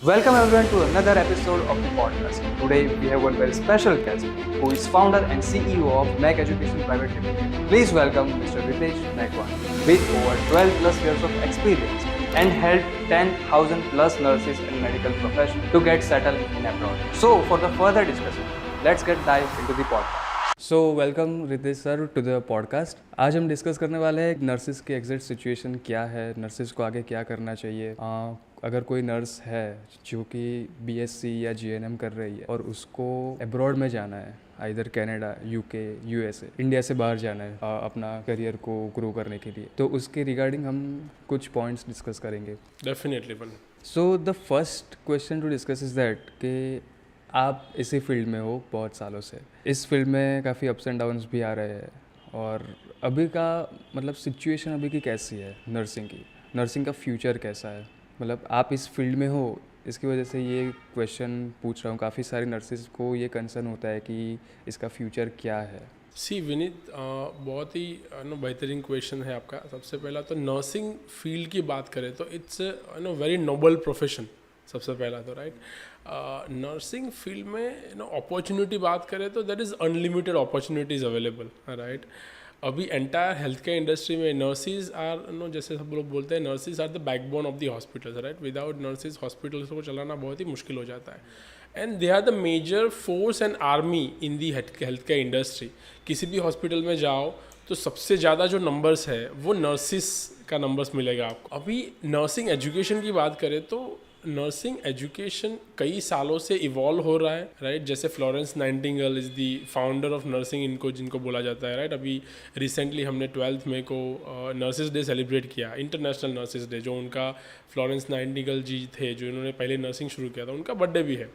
Welcome everyone to another episode of the podcast. Today we have one very special guest who is founder and CEO of Mac Education Private Limited. Please welcome Mr. Ritesh Naikwan with over 12 plus years of experience and helped 10,000 plus nurses and medical professionals to get settled in abroad. So for the further discussion, let's get dive into the podcast. So welcome Ritesh sir to the podcast. आज हम discuss करने वाले हैं nurses की exact situation क्या है, nurses को आगे क्या करना चाहिए। अगर कोई नर्स है जो कि बीएससी या जीएनएम कर रही है और उसको अब्रॉड में जाना है, इधर कनाडा, यूके, यूएसए, इंडिया से बाहर जाना है अपना करियर को ग्रो करने के लिए, तो उसके रिगार्डिंग हम कुछ पॉइंट्स डिस्कस करेंगे। Definitely. So the first question to discuss is that कि आप इसी फील्ड में हो बहुत सालों से, इस फील्ड में काफ़ी अप्स एंड डाउन्स भी आ रहे हैं, और अभी का मतलब सिचुएशन अभी की कैसी है नर्सिंग की, नर्सिंग का फ्यूचर कैसा है? मतलब आप इस फील्ड में हो, इसकी वजह से ये क्वेश्चन पूछ रहा हूँ। काफ़ी सारी नर्सिस को ये कंसर्न होता है कि इसका फ्यूचर क्या है। सी विनीत, बहुत ही बेहतरीन क्वेश्चन है आपका। सबसे पहला तो नर्सिंग फील्ड की बात करें तो इट्स वेरी नोबल प्रोफेशन। सबसे पहला तो राइट, नर्सिंग फील्ड में अपॉर्चुनिटी बात करें तो that is unlimited opportunities available, right. अभी एंटायर हेल्थ केयर इंडस्ट्री में नर्सिस आर जैसे सब लोग बोलते हैं, nurses are the backbone of the hospitals, right. Without nurses hospitals को चलाना बहुत ही मुश्किल हो जाता है। And they are the major force and army in the health care industry. किसी भी हॉस्पिटल में जाओ तो सबसे ज़्यादा जो नंबर्स है वो नर्सिस का नंबर्स मिलेगा आपको। अभी नर्सिंग एजुकेशन की बात करें तो नर्सिंग एजुकेशन कई सालों से इवॉल्व हो रहा है, राइट। जैसे Florence Nightingale is the founder of nursing, इनको जिनको बोला जाता है, राइट। अभी रिसेंटली हमने 12 मई को नर्सिस डे सेलिब्रेट किया, इंटरनेशनल नर्सिस डे, जो उनका फ्लोरेंस नाइटिंगेल जी थे जो इन्होंने पहले नर्सिंग शुरू किया था, उनका बर्थडे भी है।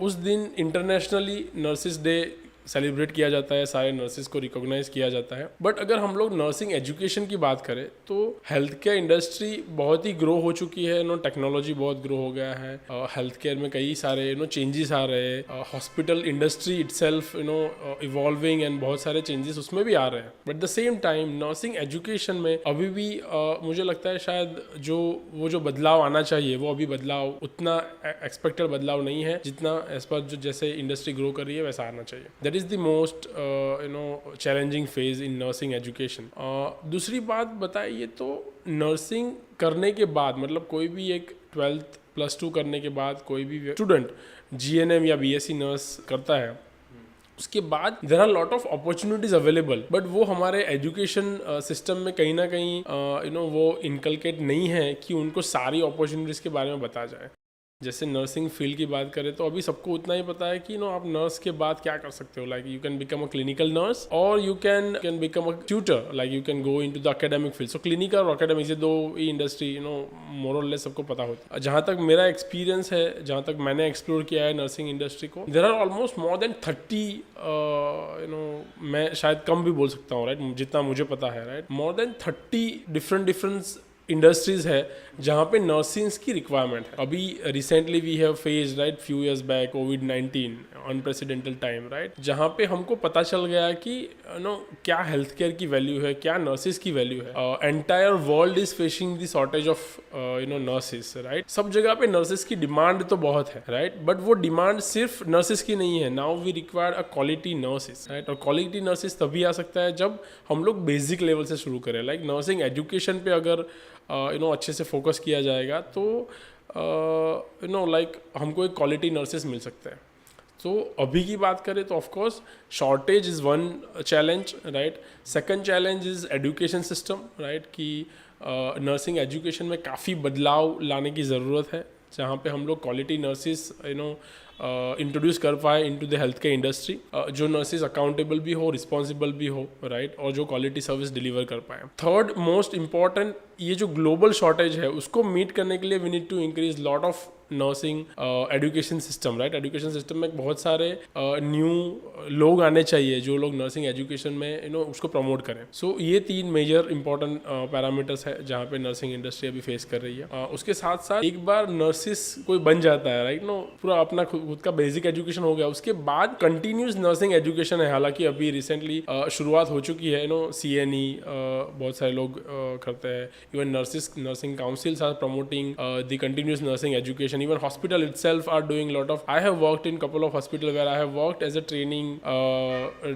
उस दिन इंटरनेशनली नर्सिस डे सेलिब्रेट किया जाता है, सारे नर्सिस को रिकॉग्नाइज किया जाता है। बट अगर हम लोग नर्सिंग एजुकेशन की बात करें तो हेल्थ केयर इंडस्ट्री बहुत ही ग्रो हो चुकी है, टेक्नोलॉजी बहुत ग्रो हो गया है। हेल्थ केयर में कई सारे चेंजेस आ रहे हैं। Hospital industry itself evolving and बहुत सारे चेंजेस उसमें भी आ रहे हैं। But the same time nursing education में अभी भी मुझे लगता है शायद जो बदलाव आना चाहिए वो अभी बदलाव उतना एक्सपेक्टेड बदलाव नहीं है जितना एज पर जो जैसे इंडस्ट्री ग्रो कर रही है वैसा आना चाहिए। That is the most challenging phase in nursing education. दूसरी बात बताइए तो नर्सिंग करने के बाद, मतलब कोई भी एक 12th +2 करने के बाद कोई भी स्टूडेंट जीएनएम या बीएससी नर्स करता है, उसके बाद there are lot of opportunities available, but वो हमारे एजुकेशन सिस्टम में कहीं ना कहीं वो इनकलकेट नहीं है कि उनको सारी अपॉर्चुनिटीज़ के बारे में बताया जाए। जैसे नर्सिंग फील्ड की बात करें तो अभी सबको उतना ही पता है कि आप नर्स के बाद क्या कर सकते हो। Like you can become a clinical nurse और you can become a tutor, like you can go into the academic field. So clinical और एकेडमिक, ये दो ही इंडस्ट्री मोर और लेस सबको पता होती है। जहाँ तक मेरा एक्सपीरियंस है, जहाँ तक मैंने एक्सप्लोर किया है नर्सिंग इंडस्ट्री को, there are almost more than 30 मैं शायद कम भी बोल सकता हूँ, राइट, जितना मुझे पता है, right. More than 30 different industries है जहाँ पे नर्सिंग्स की रिक्वायरमेंट है। अभी recently we have faced, right, few years back कोविड-19 अनप्रेसिडेंटल टाइम, राइट, जहाँ पे हमको पता चल गया कि क्या हेल्थ केयर की वैल्यू है, क्या नर्सिस की वैल्यू है। Entire world is facing the shortage of nurses, right. सब जगह पे नर्सिस की डिमांड तो बहुत है, राइट, बट वो डिमांड सिर्फ नर्सिस की नहीं है। Now we require a quality nurses, right. और क्वालिटी नर्सिस तभी आ सकता है जब हम लोग बेसिक लेवल से शुरू करें। लाइक नर्सिंग एजुकेशन पे अगर अच्छे से फोकस किया जाएगा तो लाइक हमको एक क्वालिटी नर्सेस मिल सकते हैं। तो अभी की बात करें तो of course shortage is one challenge, right. Second challenge is education system, right, कि नर्सिंग एजुकेशन में काफ़ी बदलाव लाने की ज़रूरत है, जहाँ पे हम लोग क्वालिटी नर्सिस इंट्रोड्यूस कर पाए into the health care industry, जो नर्सिस अकाउंटेबल भी हो, रिस्पॉन्सिबल भी हो, राइट, और जो क्वालिटी सर्विस डिलीवर कर पाए। थर्ड मोस्ट इंपॉर्टेंट, ये जो ग्लोबल शॉर्टेज है उसको मीट करने के लिए we need to increase lot of nursing education system, right. Education system में बहुत सारे न्यू लोग आने चाहिए जो लोग नर्सिंग एजुकेशन में उसको प्रमोट करें। सो ये 3 मेजर इंपॉर्टेंट पैरामीटर्स है जहाँ पे नर्सिंग इंडस्ट्री अभी फेस कर रही है। उसके साथ साथ एक बार नर्सिस कोई बन जाता है, राइट, पूरा अपना खुद का बेसिक एजुकेशन हो गया, उसके बाद कंटिन्यूस नर्सिंग एजुकेशन है। हालांकि अभी रिसेंटली शुरुआत हो चुकी है, CNE बहुत सारे लोग करते हैं, even nursing councils are promoting the continuous nursing education, even hospital itself are doing lot of. I have worked in couple of hospital where I have worked as a training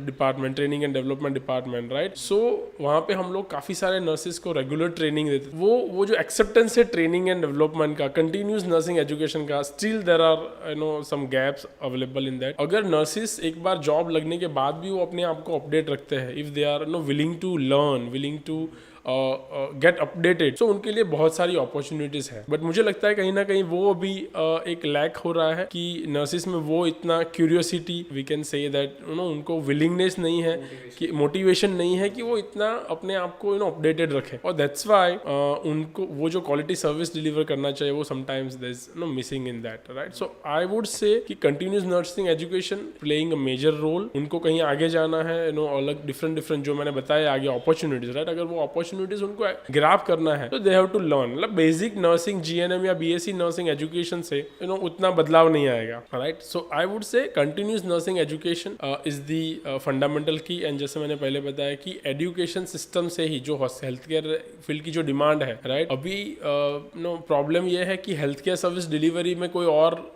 department, training and development department, right? So वहाँ पे हम लोग काफ़ी सारे nurses को regular training देते, वो जो एक्सेप्टेंस है ट्रेनिंग एंड डेवलपमेंट का, कंटिन्यूस नर्सिंग एजुकेशन का, still there are some gaps available in that. अगर नर्सेस एक बार जॉब लगने के बाद भी वो अपने आप को अपडेट रखते हैं, if they are willing to learn, willing to get updated, so उनके लिए बहुत सारी अपॉर्चुनिटीज है। बट मुझे लगता है कहीं ना कहीं वो अभी एक लैक हो रहा है कि नर्सिस में वो इतना curiosity, we can say that उनको विलिंगनेस नहीं है, कि मोटिवेशन नहीं है कि वो इतना अपने आप को अपडेटेड रखे, और दैट्स वाई उनको वो जो क्वालिटी सर्विस डिलीवर करना चाहिए वो sometimes there is missing in that, right? So I would say कि continuous nursing education playing a major role. उनको कहीं आगे जाना है, अलग डिफरेंट जो मैंने बताया आगे अपॉर्चुनिटीज, राइट? अगर वो अपॉर्चुनिटीज उनको ग्रैब करना है तो दे हैव टू लर्न। मतलब बेसिक नर्सिंग GNM या BSc नर्सिंग एजुकेशन से उतना बदलाव नहीं आएगा, राइट? सो आई वुड से continuous nursing education is the fundamental की। एंड जैसे मैंने पहले बताया कि एजुकेशन सिस्टम से ही जो हेल्थ केयर फील्ड की जो डिमांड है, राइट, अभी प्रॉब्लम यह है कि हेल्थ केयर सर्विस डिलीवरी में कोई और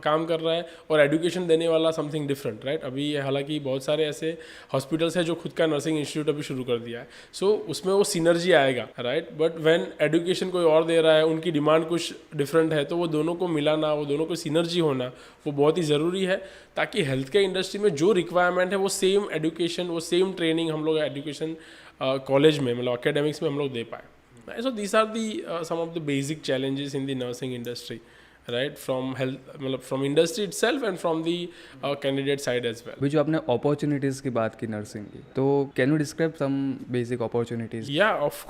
काम कर रहा है और एजुकेशन देने वाला समथिंग डिफरेंट, राइट? अभी हालांकि बहुत सारे ऐसे हॉस्पिटल्स हैं जो खुद का नर्सिंग इंस्टीट्यूट अभी शुरू कर दिया है, सो उसमें वो सिनर्जी आएगा, राइट? बट व्हेन एजुकेशन कोई और दे रहा है, उनकी डिमांड कुछ डिफरेंट है, तो वो दोनों को मिलाना, वो दोनों को सिनर्जी होना वो बहुत ही ज़रूरी है, ताकि हेल्थ केयर इंडस्ट्री में जो रिक्वायरमेंट है वो सेम एजुकेशन, वो सेम ट्रेनिंग हम लोग एजुकेशन कॉलेज में, मतलब अकेडमिक्स में हम लोग दे पाए। So these are the some of the basic challenges in the nursing industry, right, from health, मतलब from industry itself and from the candidate side as well. अभी जो आपने अपॉर्चुनिटीज़ की बात की नर्सिंग की, तो can you describe some basic opportunities? Yeah, of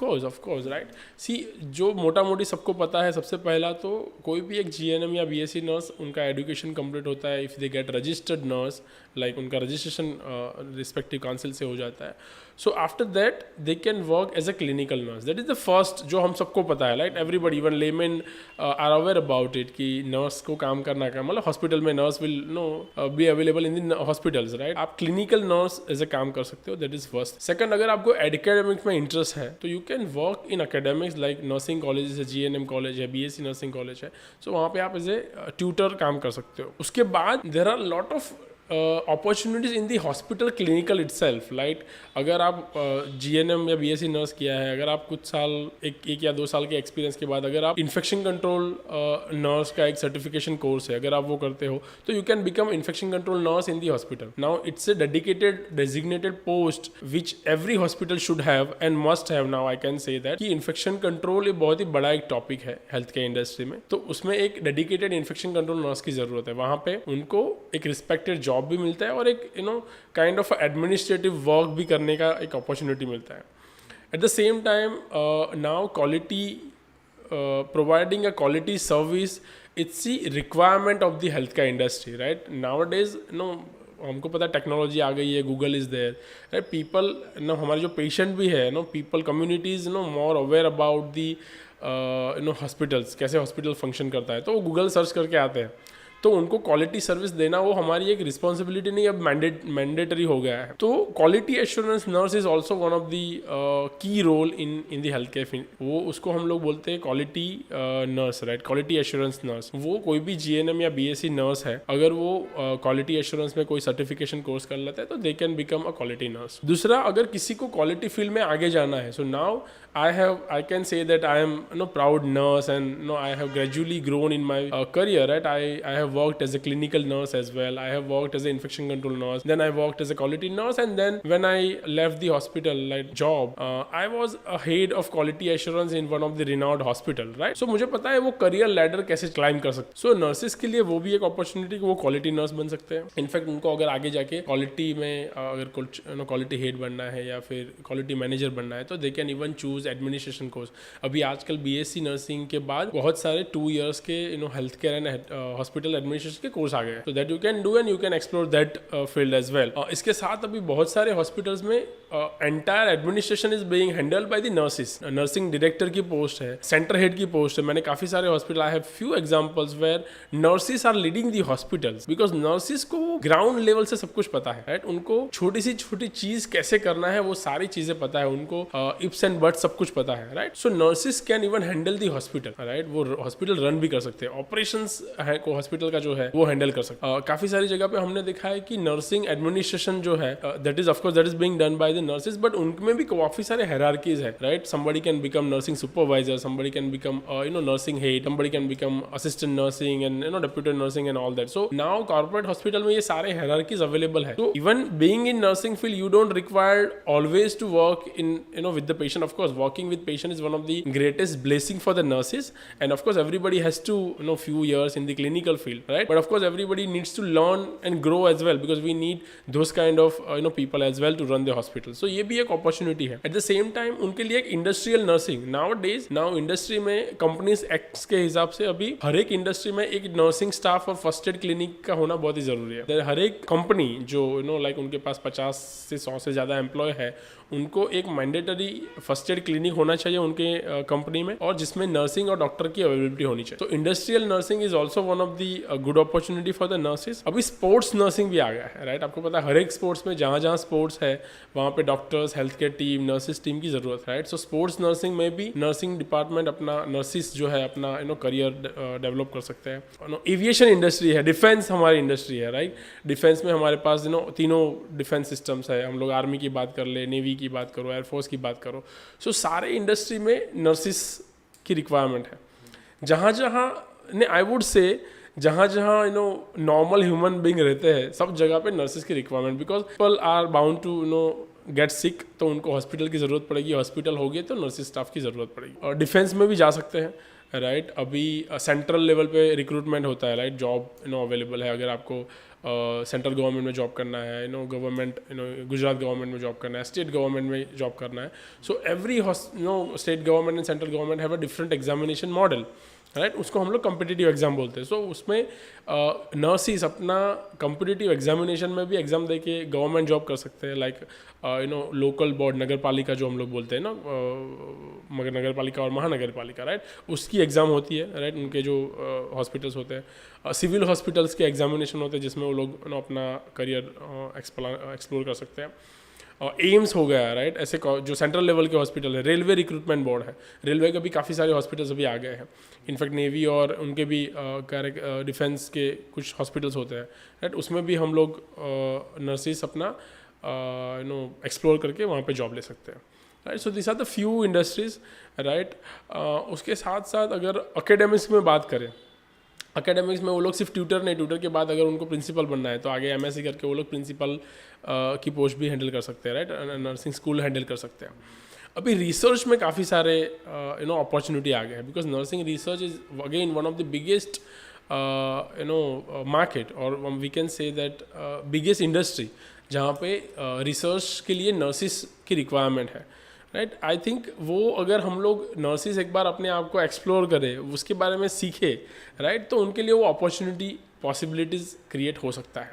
course, right. See, जो मोटा मोटी सबको पता है, सबसे पहला तो कोई भी एक GNM या BSc नर्स, उनका एजुकेशन कंप्लीट होता है, if they get registered nurse, like उनका रजिस्ट्रेशन रिस्पेक्टिव काउंसिल से हो जाता है, so after that they can work as a clinical nurse. That is the first जो हम सबको पता है, right? Everybody, even laymen are aware about it कि नर्स को काम करना का मतलब हॉस्पिटल में nurse will be available in the hospitals, right? आप क्लिनिकल नर्स एज अ काम कर सकते हो, दैट इज फर्स्ट। सेकंड, अगर आपको एकेडमिक्स में इंटरेस्ट है तो you can work in academics, like nursing college है, GNM कॉलेज है, BSc नर्सिंग कॉलेज है, सो वहाँ पे आप एज ए ट्यूटर काम कर सकते हो। उसके बाद there are lot of opportunities in the hospital clinical itself, like अगर आप GNM या BSc नर्स किया है, अगर आप कुछ साल एक या 2 साल के एक्सपीरियंस के बाद अगर आप इन्फेक्शन कंट्रोल नर्स का एक सर्टिफिकेशन कोर्स है, अगर आप वो करते हो तो you can become infection control nurse in the hospital. Now it's a dedicated designated post which every hospital should have and must have. Now I can say that कि इन्फेक्शन कंट्रोल एक बहुत ही बड़ा एक टॉपिक है health care industry में, तो उसमें एक डेडिकेटेड इन्फेक्शन कंट्रोल नर्स की जरूरत है। वहाँ पे उनको एक रिस्पेक्टेड जॉब भी मिलता है और एक काइंड ऑफ एडमिनिस्ट्रेटिव वर्क भी करने का एक अपॉर्चुनिटी मिलता है। At the same time now quality providing a quality service, it's the requirement of the health care industry, right? Now days हमको पता है टेक्नोलॉजी आ गई है, Google is there, right? People हमारे जो पेशेंट भी है people communities more aware about the hospitals, कैसे हॉस्पिटल फंक्शन करता है, तो वो गूगल सर्च करके आते हैं, तो उनको क्वालिटी सर्विस देना वो हमारी एक रिस्पॉन्सिबिलिटी नहीं, अब मैंडेटरी हो गया है। तो quality assurance nurse is also one of the key role in the health care field. वो उसको हम लोग बोलते हैं quality nurse, right? Quality assurance nurse. वो कोई भी GNM या BSc नर्स है, अगर वो क्वालिटी एश्योरेंस में कोई सर्टिफिकेशन कोर्स कर लेता है तो they can become a quality nurse. दूसरा, अगर किसी को क्वालिटी फील्ड में आगे जाना है, so now I can say that I am proud nurse, and I have gradually grown in my career, right? I have worked as a clinical nurse as well. I have worked as an infection control nurse. Then I worked as a quality nurse, and then when I left the hospital like job, I was a head of quality assurance in one of the renowned hospital, right? So मुझे पता है वो career ladder कैसे climb कर सकते। So nurses के लिए वो भी एक opportunity कि वो quality nurse बन सकते हैं। इनफैक्ट उनको अगर आगे जाके quality में अगर quality head बनना है या फिर quality manager बनना है, तो they can even choose administration course. अभी आजकल BSc नर्सिंग के बाद बहुत सारे 2 years के health care and hospital administration के कोर्स आ गए हैं, so that you can do and you can explore that field as well. इसके साथ अभी बहुत सारे हॉस्पिटल्स में entire administration is being handled by the nurses. Nursing director की पोस्ट है, सेंटर हेड की पोस्ट है. मैंने काफी सारे hospital, I have few examples where nurses are leading the hospitals because nurses को ग्राउंड लेवल से सब कुछ पता है, राइट. उनको छोटी सी छोटी चीज कैसे करना है वो सारी चीजें पता है, उनको इप्स एंड बट्स सब कुछ पता है, right. So nurses can even handle the hospital, right. वो हॉस्पिटल रन भी कर सकते हैं, ऑपरेशंस है को हॉस्पिटल का जो है वो हैंडल कर सकते हैं. काफी सारी जगह पे हमने देखा है कि नर्सिंग एडमिनिस्ट्रेशन जो है that is of course that is being done by the nurses, but उनमें भी काफी सारे हायरार्कीज है, right. somebody can become nursing supervisor, somebody can become nursing head, somebody can become assistant nursing and deputy nursing and all that. So now corporate hospital में ये सारे hierarchies available है. So even being in nursing field you don't require always to work in with the patient. Of course working with patient is one of the greatest blessing for the nurses, and of course everybody has to few years in the clinical field, right. But of course everybody needs to learn and grow as well because we need those kind of people as well to run the hospital. So ये भी एक opportunity है. At the same time उनके लिए एक industrial nursing now industry में companies acts के हिसाब से अभी हर एक इंडस्ट्री में एक नर्सिंग स्टाफ और फर्स्ट एड क्लिनिक का होना बहुत ही जरूरी है. हर एक कंपनी जो लाइक उनके पास 50 से 100 से ज्यादा एम्प्लॉय है उनको एक मैंडेटरी फर्स्ट एड क्लिनिक होना चाहिए उनके कंपनी में, और जिसमें नर्सिंग और डॉक्टर की अवेलेबिलिटी होनी चाहिए. तो industrial nursing is also one of the good opportunity for the nurses. अभी स्पोर्ट्स नर्सिंग भी आ गया है, राइट. आपको पता है हर एक स्पोर्ट्स में जहाँ जहाँ स्पोर्ट्स है वहाँ पे doctors, health care team, nurses team की जरूरत है, राइट. सो स्पोर्ट्स नर्सिंग में भी नर्सिंग डिपार्टमेंट अपना नर्सिस जो है अपना करियर डेवलप कर सकते हैं. एविएशन इंडस्ट्री है, डिफेंस हमारी इंडस्ट्री है, राइट. डिफेंस में हमारे पास तीनों डिफेंस सिस्टम्स है. हम लोग आर्मी की बात कर ले, नेवी की बात करो, एयरफोर्स की बात करो. सो सारे इंडस्ट्री में नर्सिस की रिक्वायरमेंट है. जहाँ जहाँ आई वुड से जहाँ जहाँ नॉर्मल ह्यूमन बीइंग रहते हैं सब जगह पे नर्सिस की requirement, because people are bound to get sick, तो उनको हॉस्पिटल की ज़रूरत पड़ेगी. हॉस्पिटल हो गए तो नर्सिस स्टाफ की ज़रूरत पड़ेगी. और डिफेंस में भी जा सकते हैं, राइट. अभी सेंट्रल लेवल पे रिक्रूटमेंट होता है, राइट. जॉब अवेलेबल है. अगर आपको सेंट्रल गवर्नमेंट में जॉब करना है, गवर्नमेंट गुजरात गवर्नमेंट में जॉब करना है, स्टेट गवर्नमेंट में जॉब करना है. So every state government and central government have a different examination model, right. उसको हम लोग कम्पिटिटिव एग्जाम बोलते हैं. सो उसमें नर्सिस अपना कम्पिटिटिव एग्जामिनेशन में भी एग्जाम दे के गवर्नमेंट जॉब कर सकते हैं, लाइक लोकल बोर्ड, नगर पालिका जो हम लोग बोलते हैं मगर नगर पालिका और महानगर पालिका, राइट. उसकी एग्ज़ाम होती है, राइट. उनके जो हॉस्पिटल्स होते हैं, सिविल हॉस्पिटल्स के एग्जामिनेशन होते हैं जिसमें वो लोग अपना करियर एक्सप्लोर कर सकते हैं. एम्स हो गया, राइट. ऐसे जो सेंट्रल लेवल के हॉस्पिटल है, रेलवे रिक्रूटमेंट बोर्ड है, रेलवे के भी काफ़ी सारे हॉस्पिटल्स अभी आ गए हैं. इनफैक्ट नेवी और उनके भी डिफेंस के कुछ हॉस्पिटल्स होते हैं, राइट. उसमें भी हम लोग नर्सिस अपना एक्सप्लोर करके वहाँ पे जॉब ले सकते हैं, right. So this are the few industries, right. उसके साथ साथ अगर एकेडमिक्स में बात करें, एकेडमिक्स में वो लोग सिर्फ ट्यूटर नहीं, ट्यूटर के बाद अगर उनको प्रिंसिपल बनना है तो आगे एमएससी करके वो लोग प्रिंसिपल की पोस्ट भी हैंडल कर सकते हैं, राइट. नर्सिंग स्कूल हैंडल कर सकते हैं. अभी रिसर्च में काफ़ी सारे अपॉर्चुनिटी आ गए हैं, because nursing research is again one of the biggest market, और we can say that biggest industry जहाँ पे रिसर्च के लिए नर्सिस की रिक्वायरमेंट है, राइट. आई थिंक वो अगर हम लोग नर्सिस एक बार अपने आप को एक्सप्लोर करें, उसके बारे में सीखे, राइट, तो उनके लिए वो अपॉर्चुनिटी पॉसिबिलिटीज़ क्रिएट हो सकता है,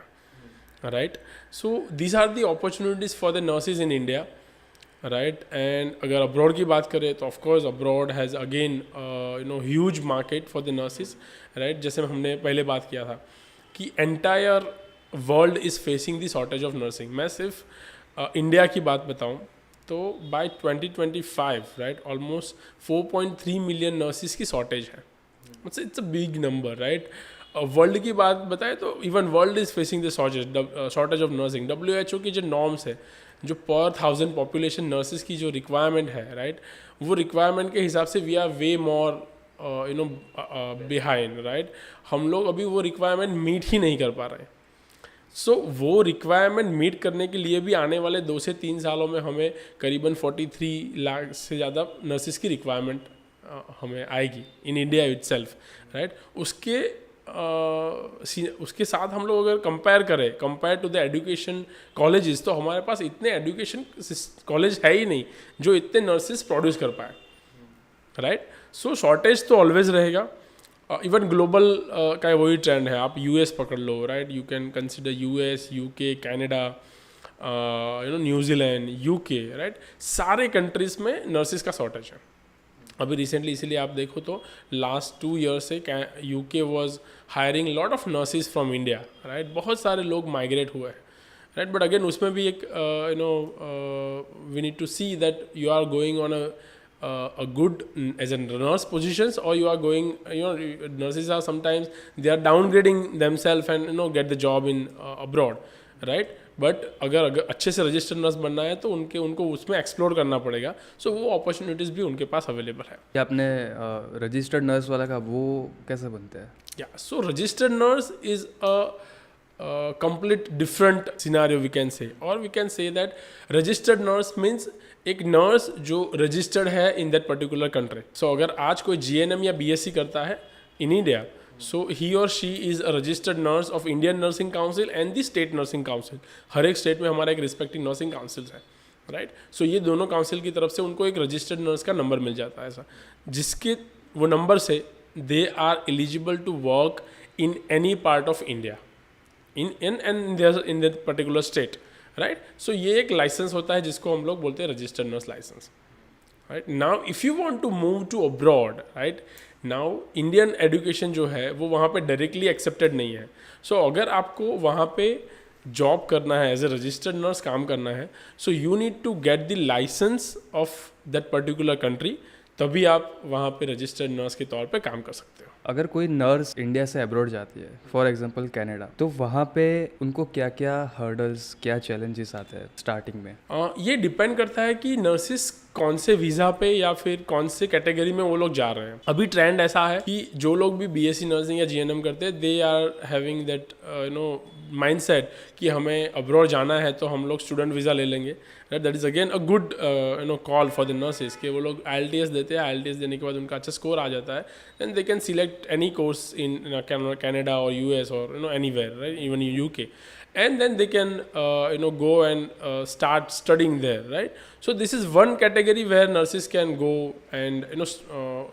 right. So these are the opportunities for the nurses in India, right. And अगर अब्रॉड की बात करें तो of course abroad has again huge market for the nurses, right. जैसे हमने पहले बात किया था कि entire world is facing the shortage of nursing. मैं सिर्फ इंडिया की बात बताऊँ तो by 2025, right, almost 4.3 million nurses की शॉर्टेज है. It's a big number, right. World की बात बताएं तो even world is facing the shortage of nursing. WHO की जो नॉर्म्स है, जो पर 1000 पॉपुलेशन नर्सिस की जो रिक्वायरमेंट है, राइट, वो रिक्वायरमेंट के हिसाब से we are way more behind, right. हम लोग अभी वो रिक्वायरमेंट मीट ही नहीं कर पा रहे हैं. सो वो रिक्वायरमेंट मीट करने के लिए भी आने वाले 2 से 3 सालों में हमें करीबन 43 लाख से ज़्यादा नर्सिस की रिक्वायरमेंट हमें आएगी इन इंडिया इटसेल्फ, राइट. उसके साथ हम लोग अगर compare to the education colleges, तो हमारे पास इतने एजुकेशन कॉलेज है ही नहीं जो इतने नर्सिस प्रोड्यूस कर पाए, राइट. सो शॉर्टेज तो ऑलवेज रहेगा. इवन ग्लोबल का वही ट्रेंड है. आप यूएस पकड़ लो, right. You can consider US, UK, Canada, New Zealand, UK, right. सारे कंट्रीज में नर्सिस का शॉर्टेज है. अभी रिसेंटली इसीलिए आप देखो तो लास्ट 2 ईयर से UK was hiring lot of nurses from India, right. बहुत सारे लोग माइग्रेट हुए हैं, राइट. बट अगेन उसमें भी एक we need to see that you are going on a good as a nurse positions, or you are going, nurses are sometimes they are downgrading themselves and get the job in abroad, right. But अगर अच्छे से registered nurse बनना है तो उनको उसमें explore करना पड़ेगा. सो वो अपॉर्चुनिटीज़ भी उनके पास अवेलेबल है. क्या आपने रजिस्टर्ड नर्स वाला का वो कैसे बनते हैं? या so registered nurse is a complete different scenario we can say, or we can say that registered nurse means एक नर्स जो रजिस्टर्ड है इन दैट पर्टिकुलर कंट्री. सो अगर आज कोई जीएनएम या बीएससी करता है इन इंडिया, सो ही और she is a registered nurse of Indian nursing council and the state nursing council. हर एक स्टेट में हमारा एक रिस्पेक्टिव नर्सिंग काउंसिल्स है, राइट. सो ये दोनों काउंसिल की तरफ से उनको एक रजिस्टर्ड नर्स का नंबर मिल जाता है ऐसा, जिसके वो नंबर से they are eligible to work in any part of India in that particular state, right. So ये एक लाइसेंस होता है जिसको हम लोग बोलते हैं registered nurse licence, right. Now if you want to move to abroad, right, now Indian education जो है वो वहाँ पे डायरेक्टली एक्सेप्टेड नहीं है. सो अगर आपको वहाँ पे जॉब करना है, एज ए रजिस्टर्ड नर्स काम करना है, so you need to get the licence of that particular country, तभी आप वहाँ पे रजिस्टर्ड नर्स के तौर पे काम कर सकते हो. अगर कोई नर्स इंडिया से अब्रॉड जाती है, फॉर एग्जांपल कनाडा, तो वहाँ पे उनको क्या क्या हर्डल्स, क्या चैलेंजेस आते हैं स्टार्टिंग में? ये डिपेंड करता है कि नर्सिस कौन से वीज़ा पे या फिर कौन से कैटेगरी में वो लोग जा रहे हैं. अभी ट्रेंड ऐसा है कि जो लोग भी बीएससी नर्सिंग या जीएनएम करते हैं, they are having that mindset कि हमें अब्रॉड जाना है तो हम लोग स्टूडेंट वीज़ा ले लेंगे. That is again a good call for the nurses कि वो लोग IELTS देते हैं. IELTS देने के बाद उनका अच्छा स्कोर आ जाता है, then they can select any course in Canada or US or anywhere, right, even in UK, and then they can go and start studying there, right. So this is one category where nurses can go and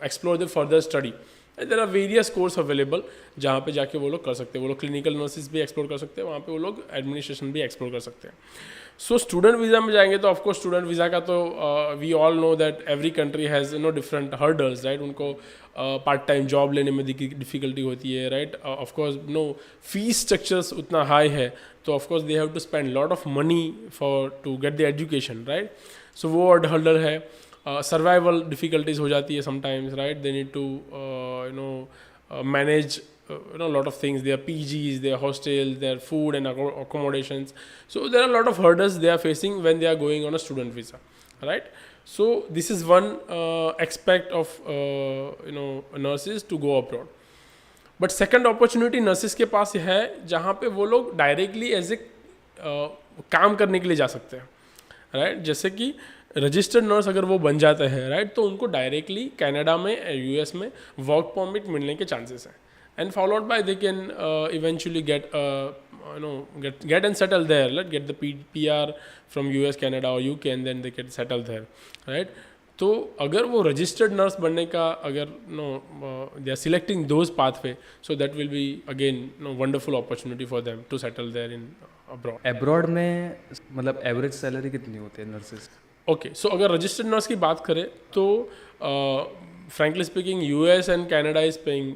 explore the further study. There are various course available जहाँ पे जाके वो लोग कर सकते हैं. वो लोग क्लिनिकल नर्सिस भी एक्सप्लोर कर सकते हैं, वहाँ पे वो लोग एडमिनिस्ट्रेशन भी एक्सप्लोर कर सकते हैं. सो स्टूडेंट वीज़ा में जाएंगे तो ऑफकोर्स स्टूडेंट वीज़ा का तो we all know that every country has different hurdles, right. उनको पार्ट टाइम जॉब लेने में डिफ़िकल्टी होती है, राइट. ऑफकोर्स फीस स्ट्रक्चर्स उतना हाई है, तो of course they have to spend lot of money for to get the education, right. So वो hurdle है. सर्वाइवल डिफ़िकल्टीज हो जाती है sometimes, right. They need to manage lot of things, their PGs, their hostels, their food and accommodations. So there are a lot of hurdles they are facing when they are going on a student visa, right. So this is one aspect of nurses to go abroad. But second opportunity nurses के पास है जहाँ पे वो लोग directly as a काम करने के लिए जा सकते हैं, राइट. जैसे कि रजिस्टर्ड नर्स अगर वो बन जाते हैं, राइट, तो उनको डायरेक्टली कनाडा में, यूएस में वर्क परमिट मिलने के चांसेस हैं. And followed by they can eventually gate and settle there, get the PR from US, Canada or UK, and then they get settled there, right. तो अगर वो registered nurse बनने का अगर they are selecting those pathway, so that will be again wonderful opportunity for them to settle there in abroad. Abroad में मतलब average salary कितनी होती है नर्सेज? ओके, सो अगर रजिस्टर्ड नर्स की बात करें तो frankly speaking US and Canada is paying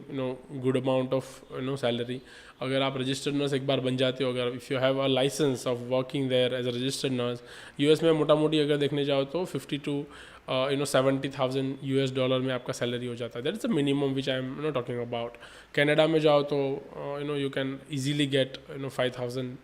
good amount of salary. अगर आप रजिस्टर्ड नर्स एक बार बन जाते हो, अगर if you have a licence of working there as a registered nurse, US में मोटा मोटी अगर देखने जाओ तो 50 to 70,000 US डॉलर में आपका सैलरी हो जाता है. That is the minimum which I am talking about. Canada में जाओ तो you can easily gate 5,000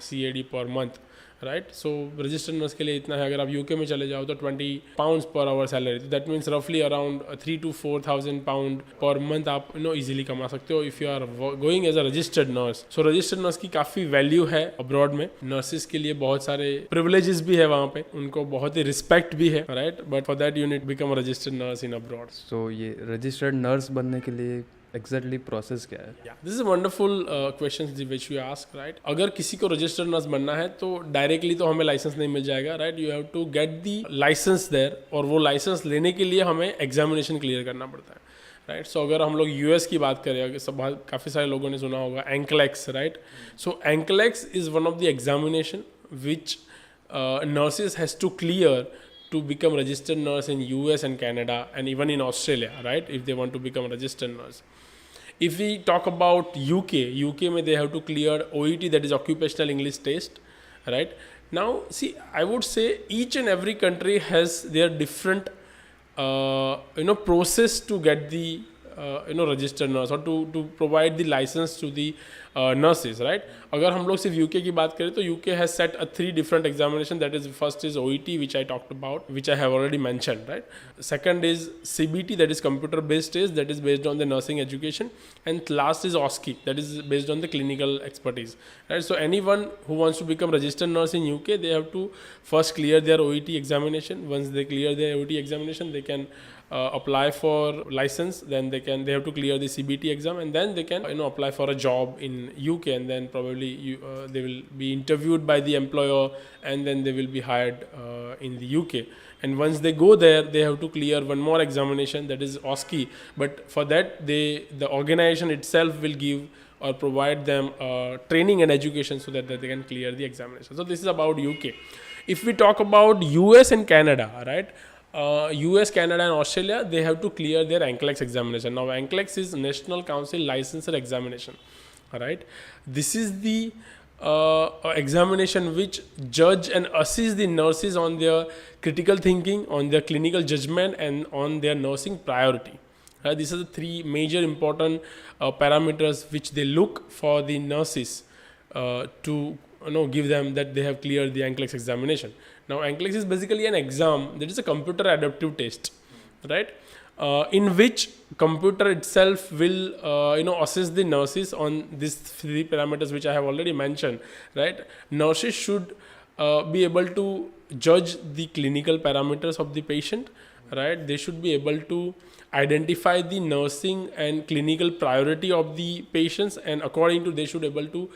CAD per month, right. So registered nurse के लिए इतना है. अगर आप यूके में चले जाओ तो 20 pounds पर आवर सैलरी, तो दैट मीन्स रफली around 3,000 to 4,000 pound per month आप ईजिली कमा सकते हो if you are going as a registered nurse. So registered nurse की काफ़ी वैल्यू है अब्रॉड में. नर्सिस के लिए बहुत सारे प्रिविलेजेस भी है वहाँ पे, उनको बहुत ही रिस्पेक्ट भी है, right. But for that you need become a registered nurse in abroad. So ये रजिस्टर्ड नर्स बनने के लिए एग्जैक्टली प्रोसेस क्या है? This is wonderful question which you ask, right. अगर किसी को रजिस्टर्ड नर्स बनना है तो डायरेक्टली तो हमें लाइसेंस नहीं मिल जाएगा, right. You have to get the licence there, और वो लाइसेंस लेने के लिए हमें एग्जामिनेशन क्लियर करना पड़ता है, राइट. सो अगर हम लोग यूएस की बात करें, अगर सब काफ़ी सारे लोगों ने सुना होगा NCLEX, right. So NCLEX is one of the examination which nurses has to clear to become registered nurse in US and Canada and even in Australia, right, if they want to become a registered nurse. If we talk about UK may they have to clear OET, that is occupational English test, right. Now see, I would say each and every country has their different process to get the registered nurse or to provide the license to the nurses, right. अगर हम लोग सिर्फ UK की बात करें तो UK has set 3 different examination. That is, first is OET, which I talked about, which I have already mentioned, right. Second is CBT, that is computer based test, that is based on the nursing education, and last is OSCE, that is based on the clinical expertise, right. So anyone who wants to become registered nurse in UK, they have to first clear their OET examination. Once they clear their OET examination, they can apply for license. Then they have to clear the CBT exam, and then they can apply for a job in UK, and then probably they will be interviewed by the employer, and then they will be hired in the UK. And once they go there, they have to clear one more examination, that is OSCE. But for that, the organization itself will give or provide them training and education so that they can clear the examination. So this is about UK. If we talk about US and Canada, right. US, Canada and Australia, they have to clear their NCLEX examination. Now NCLEX is National Council Licensure Examination, right. This is the examination which judge and assist the nurses on their critical thinking, on their clinical judgment, and on their nursing priority. These are the 3 major important parameters which they look for the nurses to give them that they have cleared the NCLEX examination. Now NCLEX is basically an exam that is a computer adaptive test, right, in which computer itself will assess the nurses on these 3 parameters which I have already mentioned, right. Nurses should be able to judge the clinical parameters of the patient, right. They should be able to identify the nursing and clinical priority of the patients, and according to they should able to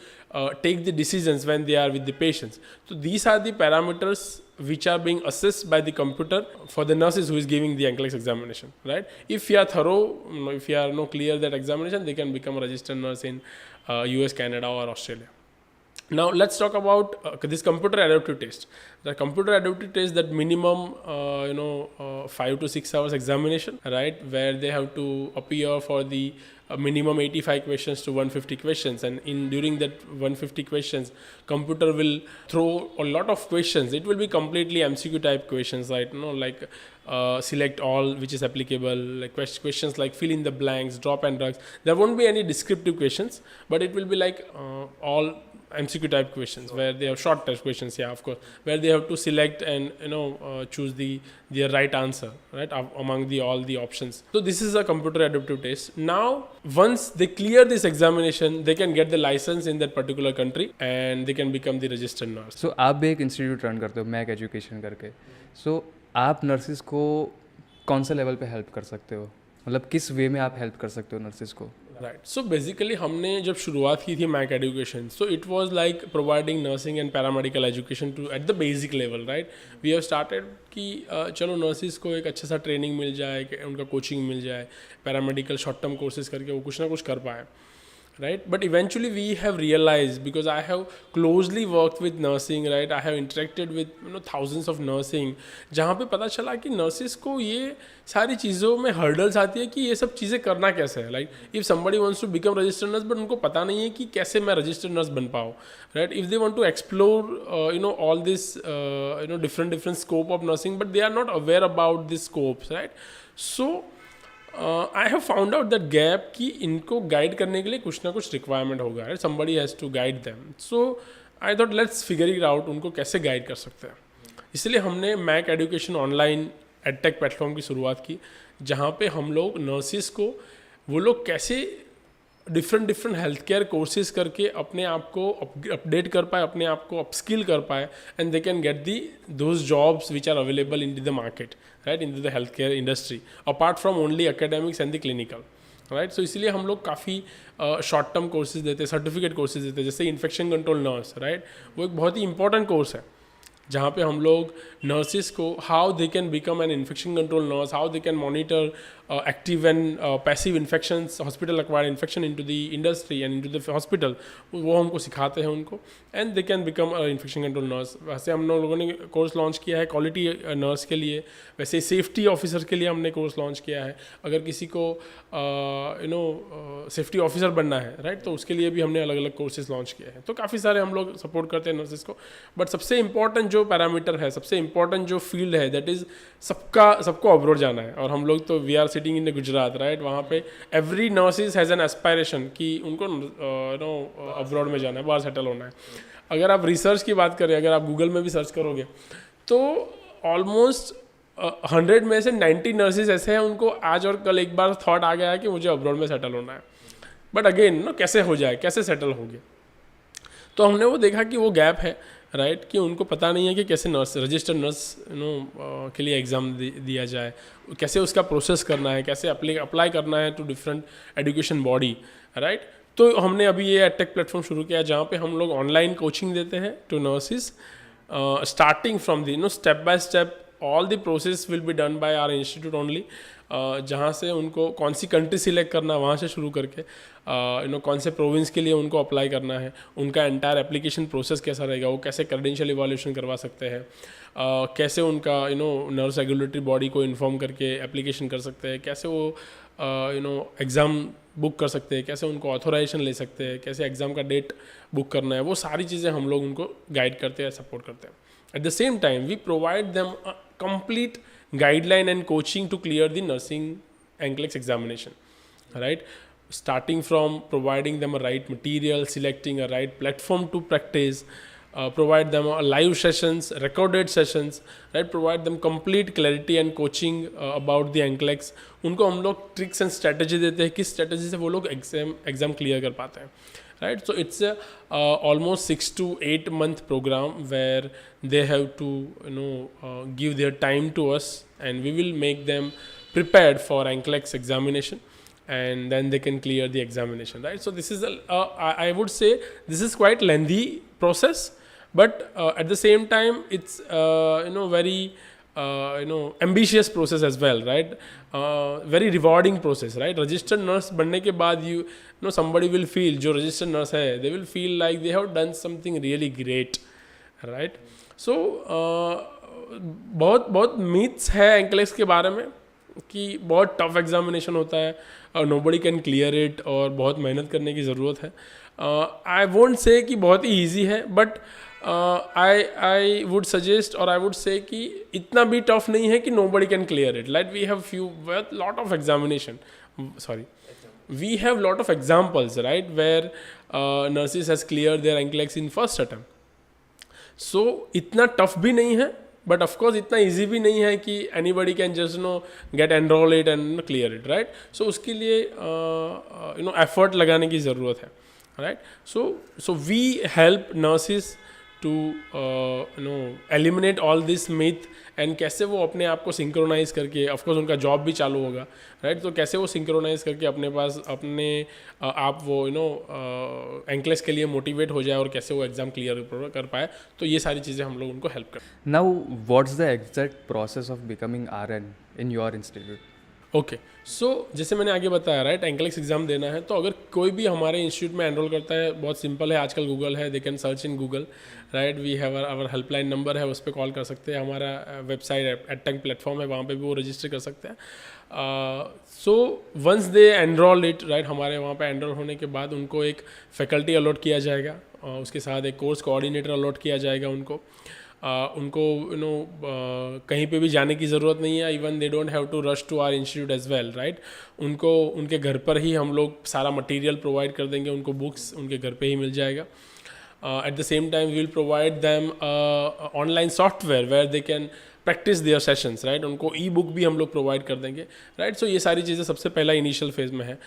take the decisions when they are with the patients. So these are the parameters which are being assessed by the computer for the nurses who is giving the NCLEX examination, right. If you are thorough, if you are clear that examination, they can become a registered nurse in US, Canada or Australia. Now let's talk about this computer adaptive test. The computer adaptive test, that minimum 5 to 6 hours examination, right, where they have to appear for the minimum 85 questions to 150 questions, and during that 150 questions, computer will throw a lot of questions. It will be completely MCQ type questions, right, like select all which is applicable, like questions like fill in the blanks, drop and drugs. There won't be any descriptive questions, but it will be like all MCQ type questions where they have short test questions, yeah, of course, where they have to select and choose their right answer, right, among all the options. So this is a computer adaptive test. Now once they clear this examination, they can get the license in that particular country and they can become the registered nurse. So आप भी एक institute run करते हो Mac education करके, so आप nurses को कौन सा लेवल पे हेल्प कर सकते हो, मतलब किस वे में आप हेल्प कर सकते हो नर्सिस को? राइट. सो बेसिकली हमने जब शुरुआत की थी Mac education, so it was like providing nursing and paramedical education to at the basic level, right. We have started कि चलो नर्सिस को एक अच्छा सा ट्रेनिंग मिल जाए, उनका कोचिंग मिल जाए, पैरामेडिकल शॉर्ट टर्म कोर्सेज करके वो कुछ ना कुछ कर पाए, right. But eventually we have realized, because I have closely worked with nursing, right, I have interacted with thousands of nursing, जहाँ पे पता चला कि nurses को ये सारी चीज़ों में hurdles आती है कि ये सब चीज़ें करना कैसे है. Like if somebody wants to become registered nurse, but उनको पता नहीं है कि कैसे मैं registered nurse बन पाऊँ, right. If they want to explore all this different scope of nursing, but they are not aware about these scopes, right. So I have found out that gap कि इनको गाइड करने के लिए कुछ ना कुछ रिक्वायरमेंट होगा, right? Somebody has to guide them. So I thought let's figure it out, उनको कैसे गाइड कर सकते हैं. इसलिए हमने Mac education online edtech platform की शुरुआत की, जहाँ पे हम लोग नर्सिस को वो लोग कैसे डिफरेंट हेल्थ केयर कोर्सेज करके अपने आप को अपडेट कर पाए, अपने आप को अपस्किल कर पाए, and they can get those jobs which are available in the market, right, in the health care industry, apart from only academics and the clinical, right. So इसलिए हम लोग काफ़ी शॉर्ट टर्म कोर्सेज देते हैं, certificate courses देते हैं, जैसे infection control nurse, right. वो एक बहुत ही इंपॉर्टेंट कोर्स है जहाँ पे हम लोग नर्सिस को how they can become an infection control nurse, how they can monitor active and passive infections, hospital acquired infection into the industry and into the hospital, वो हमको सिखाते हैं उनको, and they can become infection control nurse. वैसे हम लोगों ने course launch किया है क्वालिटी नर्स के लिए, वैसे सेफ्टी ऑफिसर के लिए हमने कोर्स लॉन्च किया है। अगर किसी को सेफ्टी ऑफिसर बनना है, राइट, तो उसके लिए भी हमने अलग अलग कोर्सेज लॉन्च किए हैं। तो काफ़ी सारे हम लोग सपोर्ट करते हैं नर्सेज को। बट सबसे इंपॉर्टेंट जो पैरामीटर है, सबसे इंपॉर्टेंट जो फील्ड है, दैट इज़ सबको अब्रॉड जाना है। और हम लोग तो we are sitting in Gujarat, right, वहाँ पे every nurses has an aspiration कि उनको अब्रॉड में जाना है, बाहर सेटल होना है। अगर आप रिसर्च की बात करें, अगर आप गूगल में भी सर्च करोगे तो ऑलमोस्ट 100 में से 90 नर्सेज ऐसे हैं उनको आज और कल एक बार थॉट आ गया है कि मुझे अब्रॉड में सेटल होना है। बट अगेन कैसे हो जाए, कैसे सेटल होगे, तो हमने वो देखा कि वो गैप है, राइट, कि उनको पता नहीं है कि कैसे नर्स, रजिस्टर्ड नर्स के लिए एग्ज़ाम दिया जाए, कैसे उसका प्रोसेस करना है, कैसे अप्लाई करना है to different education body, right. तो हमने अभी ये एडटेक प्लेटफॉर्म शुरू किया जहाँ पे हम लोग ऑनलाइन कोचिंग देते हैं to nurses, starting from the step by step all the process will be done by our institute only. जहाँ से उनको कौन सी कंट्री सिलेक्ट करना है वहाँ से शुरू करके कौन से प्रोविंस के लिए उनको अप्लाई करना है, उनका एंटायर एप्लीकेशन प्रोसेस कैसा रहेगा, वो कैसे क्रेडेंशियल इवैल्यूएशन करवा सकते हैं, कैसे उनका नर्स रेगुलेटरी बॉडी को इन्फॉर्म करके एप्लीकेशन कर सकते हैं, कैसे वो एग्ज़ाम बुक कर सकते हैं, कैसे उनको ऑथोराइजेशन ले सकते हैं, कैसे एग्ज़ाम का डेट बुक करना है, वो सारी चीज़ें हम लोग उनको गाइड करते हैं, सपोर्ट करते हैं। At the same time we provide them a complete guideline and coaching to clear the nursing NCLEX examination, right, starting from providing them a right material, selecting a right platform to practice, provide them live sessions, recorded sessions, right, provide them complete clarity and coaching about the NCLEX। उनको हम लोग tricks and strategy देते हैं, किस strategy से वो लोग exam clear कर पाते हैं, right। So it's a almost 6 to 8 month program where they have to give their time to us, and we will make them prepared for NCLEX examination, and then they can clear the examination, right। So this is I would say this is quite lengthy process, but at the same time it's very ambitious process as well, right, very rewarding process, right। registered nurse बनने के बाद somebody will feel, जो registered nurse है, they will feel like they have done something really great, right। so बहुत myths है NCLEX के बारे में कि बहुत tough examination होता है, nobody can clear it, और बहुत मेहनत करने की ज़रूरत है। I won't say कि बहुत ही easy है, but I would suggest, or I would say कि इतना भी tough नहीं है कि nobody can clear it, like we have lot of examination, we have lot of examples, right, where nurses has cleared their NCLEX in first attempt। so इतना tough भी नहीं है, but of course इतना easy भी नहीं है कि anybody can just get enroll it and clear it, right। so उसके लिए effort लगाने की ज़रूरत है, right। so we help nurses to eliminate all this myth, and कैसे वो अपने आप को सिंक्रोनाइज करके, ऑफकोर्स उनका जॉब भी चालू होगा, राइट, तो कैसे वो सिंक्रोनाइज करके अपने पास अपने आप वो NCLEX के लिए मोटिवेट हो जाए और कैसे वो एग्ज़ाम क्लियर कर पाए। तो ये सारी चीज़ें हम लोग उनको हेल्प करते हैं। Now what's the exact process of becoming RN in your institute? Okay, so जैसे मैंने आगे बताया, राइट, NCLEX एग्जाम देना है तो अगर कोई भी हमारे इंस्टीट्यूट में एनरोल करता है, बहुत सिंपल है, आजकल गूगल है, they can search in Google, right, we have our helpline number है, उस पर कॉल कर सकते हैं, हमारा वेबसाइट एडटेक प्लेटफॉर्म है, वहाँ पे भी वो रजिस्टर कर सकते हैं। So once they enrol it, right, हमारे वहाँ पे एनरोल होने के बाद उनको एक फैकल्टी अलॉट किया जाएगा, उसके साथ एक कोर्स कोऑर्डिनेटर अलॉट किया जाएगा उनको कहीं पे भी जाने की ज़रूरत नहीं है, even they don't have to rush to our institute as well, right, उनको उनके घर पर ही हम लोग सारा मटेरियल प्रोवाइड कर देंगे, उनको बुक्स उनके घर पे ही मिल जाएगा। At the same time we will provide them online software where they can practise their sessions, right, उनको ई बुक भी हम लोग प्रोवाइड कर देंगे, राइट। सो ये सारी चीज़ें सबसे पहला इनिशियल फेज़ में है।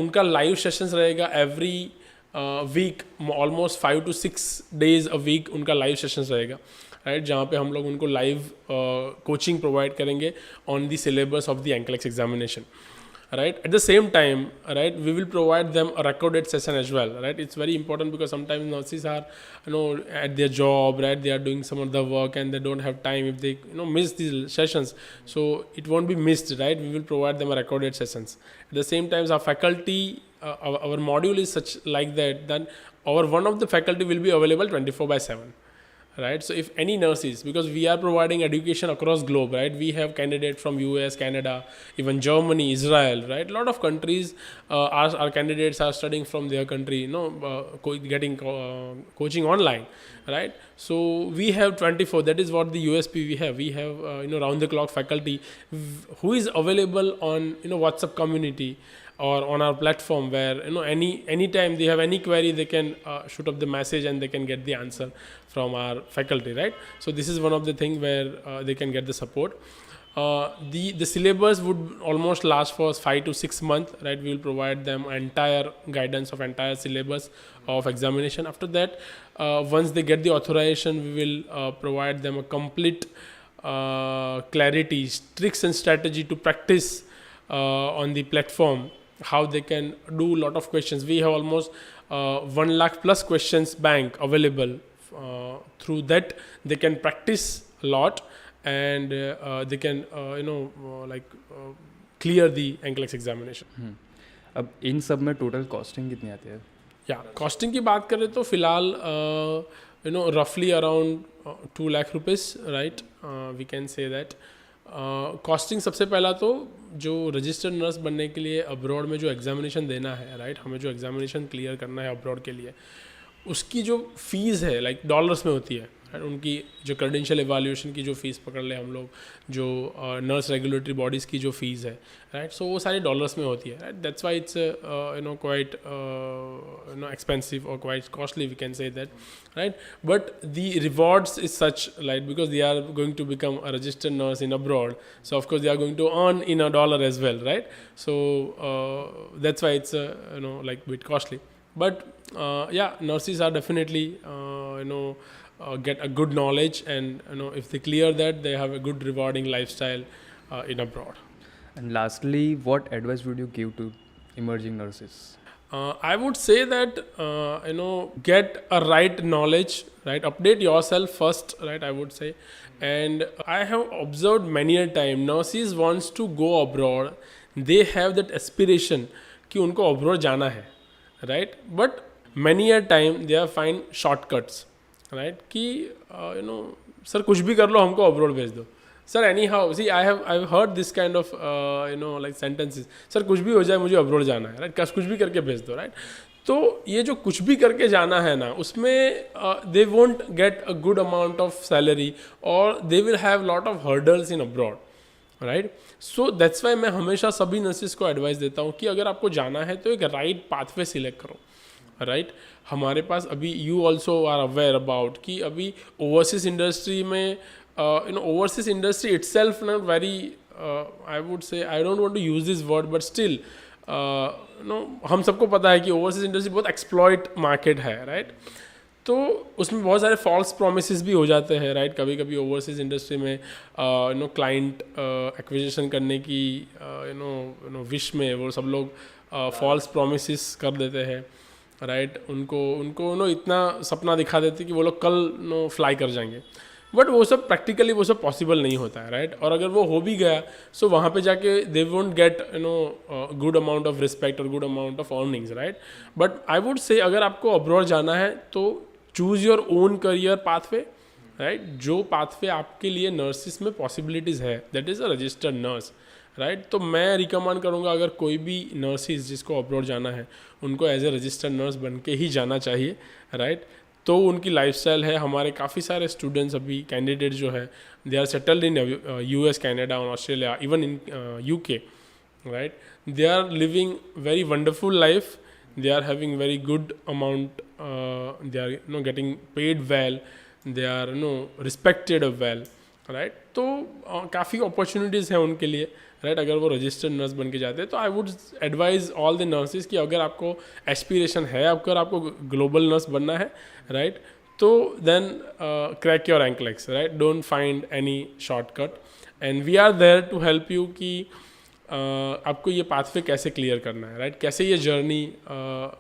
उनका लाइव सेशंस रहेगा every week, almost 5 to 6 days a week उनका लाइव सेशंस रहेगा, राइट, जहाँ पे हम लोग उनको लाइव कोचिंग प्रोवाइड करेंगे on the syllabus of the NCLEX examination. right? At the same time, right, we will provide them a recorded session as well, right? It's very important because sometimes nurses are, at their job, right? They are doing some of the work and they don't have time. If they, miss these sessions, so it won't be missed, right? We will provide them a recorded sessions. At the same time, our faculty, our module is such like that, then our one of the faculty will be available 24/7, right? So if any nurses, because we are providing education across globe, right? We have candidates from US, Canada, even Germany, Israel, right? A lot of countries, our candidates are studying from their country, getting coaching online, right? So we have 24, that is what the USP we have. We have round the clock faculty who is available on WhatsApp community or on our platform, where anytime they have any query, they can shoot up the message and they can get the answer from our faculty, right? So this is one of the things where they can get the support. The syllabus would almost last for 5 to 6 months, right? We will provide them entire guidance of entire syllabus of examination. After that, once they get the authorization, we will provide them a complete clarity, tricks and strategy to practice on the platform, how they can do a lot of questions. We have almost 1 lakh plus questions bank available. Through that, they can practice a lot, and they can clear the NCLEX examination. अब इन सब में total costing कितनी आती है? या costing की बात करें तो फिलहाल रफली around 2 lakh rupees, right? We can say that costing. सबसे पहला तो जो रजिस्टर्ड नर्स बनने के लिए अब्रॉड में जो एग्जामिनेशन देना है, राइट, हमें जो एग्जामिनेशन क्लियर करना है अब्रॉड के लिए, उसकी जो फ़ीस है लाइक डॉलर्स में होती है, राइट? उनकी जो क्रेडेंशियल एवेल्यूएशन की जो फ़ीस पकड़ ले हम लोग, जो नर्स रेगुलेटरी बॉडीज़ की जो फ़ीस है, राइट, सो वो सारी डॉलर्स में होती है, right? That's why it's quite expensive और quite costly, we can say that, right? But the rewards is such, like because they are going to become a registered nurse in abroad, so of course they are going to earn in a dollar as well, right? So that's why it's like bit costly, but yeah, nurses are definitely get a good knowledge, and if they clear that, they have a good rewarding lifestyle in abroad. And lastly, what advice would you give to emerging nurses? I would say that get a right knowledge, right? Update yourself first, right? I would say, and I have observed many a time nurses wants to go abroad. They have that aspiration कि उनको abroad जाना है, right? But many a time they are find shortcuts, right? कि sir कुछ भी कर लो, हमको abroad भेज दो. Sir anyhow, see I heard this kind of like sentences, sir कुछ भी हो जाए मुझे अब्रॉड जाना है, राइट? कुछ भी करके भेज दो, राइट? तो ये जो कुछ भी करके जाना है ना, उसमें they won't get a good amount of salary, और they will have lot of hurdles in abroad, right? So that's why मैं हमेशा सभी नर्सेस को एडवाइस देता हूँ कि अगर आपको जाना है तो एक राइट पाथवे सिलेक्ट करो, राइट? हमारे पास अभी you also are aware about कि अभी ओवरसीज इंडस्ट्री में overseas industry itself not very I would say, I don't want to use this word, but still हम सबको पता है कि overseas industry बहुत exploit market है, right? तो उसमें बहुत सारे false promises भी हो जाते हैं, right? कभी कभी overseas industry में client acquisition करने की wish में वो सब लोग false promises कर देते हैं, right? उनको इतना सपना दिखा देते कि वो लोग कल फ्लाई कर जाएंगे, बट वो सब प्रैक्टिकली वो सब पॉसिबल नहीं होता है, राइट? और अगर वो हो भी गया, सो वहाँ पे जाके they won't get good amount of respect और good amount of earnings, right? But I would say अगर आपको अब्रॉड जाना है तो choose your own career pathway, right? जो पाथवे आपके लिए नर्सिस में पॉसिबिलिटीज़ है, that is a registered nurse, right? तो मैं रिकमेंड करूँगा अगर कोई भी नर्सिस जिसको अब्रॉड जाना है, उनको एज ए रजिस्टर्ड नर्स बन के ही जाना चाहिए, राइट? तो उनकी लाइफस्टाइल है, हमारे काफ़ी सारे स्टूडेंट्स अभी कैंडिडेट जो है, they are settled in US, Canada और Australia, even in UK, right? They are living very wonderful life, they are having very good amount, they are getting paid well, they are respected well, right? तो काफ़ी opportunities हैं उनके लिए, right? अगर वो registered nurse बन के जाते हैं तो I would advise all the nurses कि अगर आपको एस्पिरेशन है, अगर आपको ग्लोबल नर्स बनना है, राइट, तो then crack your NCLEX, right? Don't find any shortcut, and we are there to help you कि आपको ये पाथवे कैसे क्लियर करना है, राइट? कैसे ये journey,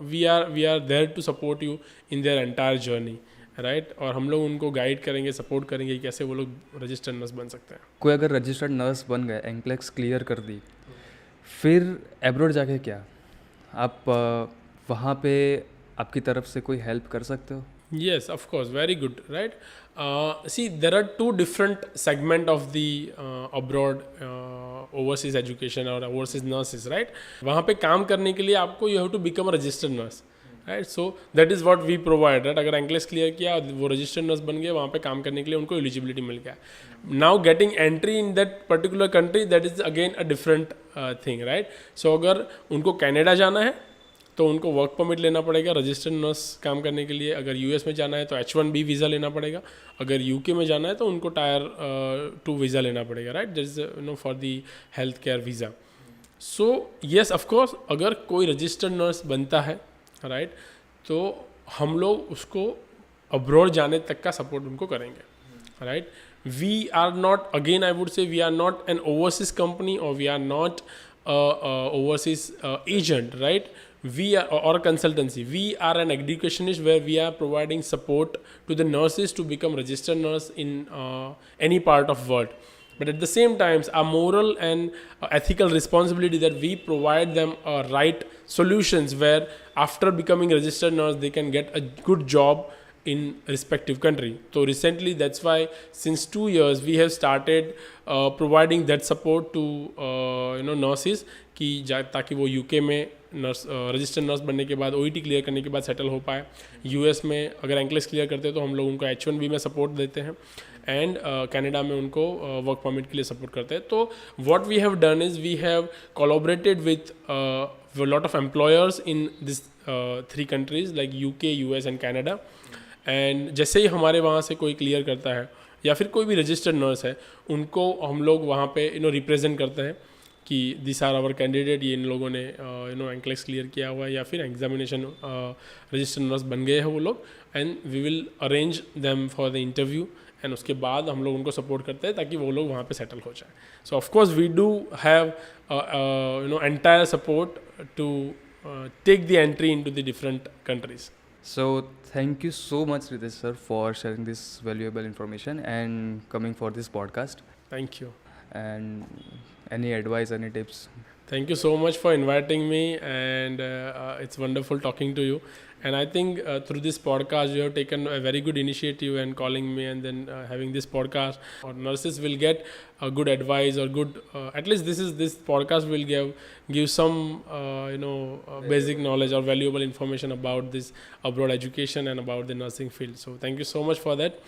we are there to support you in their entire journey, right? और हम लोग उनको गाइड करेंगे, सपोर्ट करेंगे कि कैसे वो लोग रजिस्टर्ड नर्स बन सकते हैं। कोई अगर रजिस्टर्ड नर्स बन गए, एंक्लेक्स क्लियर कर दी, फिर एब्रॉड जाके क्या आप वहाँ पे आपकी तरफ से कोई हेल्प कर सकते हो? Yes, of course, very good, right? See, there are two different segment of the abroad overseas education or overseas nurses, right? वहाँ पे काम करने के लिए आपको you have to become a registered nurse, right? So that is what we provide, right? अगर एंक्लेस clear किया, वो रजिस्टर्ड नर्स बन गए, वहाँ पे काम करने के लिए उनको एलिजिबिलिटी मिल गया. Now getting entry in that particular country, that is again a different thing, right? So अगर उनको कनाडा जाना है तो उनको वर्क परमिट लेना पड़ेगा रजिस्टर्ड नर्स काम करने के लिए. अगर यूएस में जाना है तो H1B वीज़ा लेना पड़ेगा. अगर यूके में जाना है तो उनको टायर 2 वीज़ा लेना पड़ेगा, right? That is for the health care visa. So yes, of course, अगर कोई रजिस्टर्ड नर्स बनता है, राइट, तो हम लोग उसको अब्रॉड जाने तक का सपोर्ट उनको करेंगे, right? We are not, again I would say, we are not an overseas company और we are not overseas agent, right? We are, or consultancy. We are an educationist where we are providing support to the nurses to become registered nurse in any part of world. But at the same time, our moral and ethical responsibility that we provide them right solutions where after becoming registered nurse, they can get a good job in respective country. So recently, that's why since 2 years we have started providing that support to nurses कि ताकि वो UK में nurse registered nurse बनने के बाद OET clear करने के बाद सेटल हो पाए. यूएस में अगर एंक्लेस क्लियर करते हैं तो हम लोग उनको H1B में सपोर्ट देते हैं एंड कनाडा में उनको वर्क परमिट के लिए सपोर्ट करते हैं. तो what we have done is we have collaborated with lot of employers in this 3 countries like UK, US and Canada. And जैसे ही हमारे वहाँ से कोई क्लियर करता है या फिर कोई भी रजिस्टर्ड नर्स है, उनको हम लोग वहाँ पे रिप्रेजेंट करते हैं कि दिस आर आवर कैंडिडेट, ये इन लोगों ने एंक्लेक्स क्लियर किया हुआ है या फिर एग्जामिनेशन रजिस्टर्ड नर्स बन गए हैं वो लोग, and we will arrange them for the interview and उसके बाद हम लोग उनको सपोर्ट करते हैं ताकि वो लोग वहाँ पे सेटल हो जाए. So of course we do have entire support to take the entry into the different countries. So thank you so much, Ritesh sir, for sharing this valuable information and coming for this podcast. Thank you. And any advice, any tips? Thank you so much for inviting me, and it's wonderful talking to you. And I think through this podcast, you have taken a very good initiative and calling me and then having this podcast. Or nurses will get a good advice or good, at least this podcast will give some basic knowledge or valuable information about this abroad education and about the nursing field. So thank you so much for that.